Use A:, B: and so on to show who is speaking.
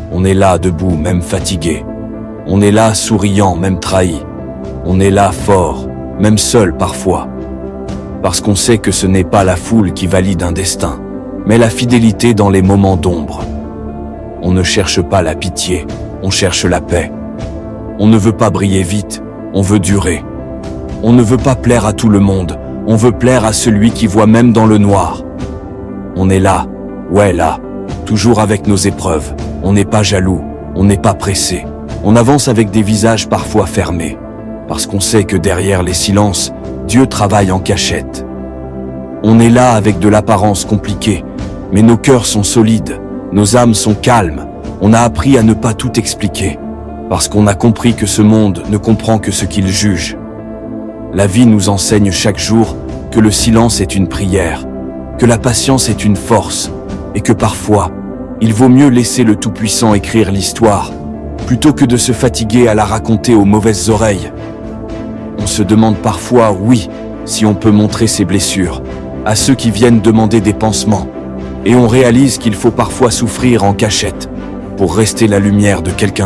A: On est là debout, même fatigué. On est là souriant, même trahi. On est là fort, même seul parfois. Parce qu'on sait que ce n'est pas la foule qui valide un destin, mais la fidélité dans les moments d'ombre. On ne cherche pas la pitié, on cherche la paix. On ne veut pas briller vite, on veut durer. On ne veut pas plaire à tout le monde, on veut plaire à celui qui voit même dans le noir. On est là, ouais là, toujours avec nos épreuves. On n'est pas jaloux, on n'est pas pressé. On avance avec des visages parfois fermés, parce qu'on sait que derrière les silences, Dieu travaille en cachette. On est là avec de l'apparence compliquée, mais nos cœurs sont solides, nos âmes sont calmes. On a appris à ne pas tout expliquer, parce qu'on a compris que ce monde ne comprend que ce qu'il juge. La vie nous enseigne chaque jour que le silence est une prière, que la patience est une force, et que parfois, il vaut mieux laisser le Tout-Puissant écrire l'histoire, plutôt que de se fatiguer à la raconter aux mauvaises oreilles. On se demande parfois, oui, si on peut montrer ses blessures à ceux qui viennent demander des pansements. Et on réalise qu'il faut parfois souffrir en cachette pour rester la lumière de quelqu'un.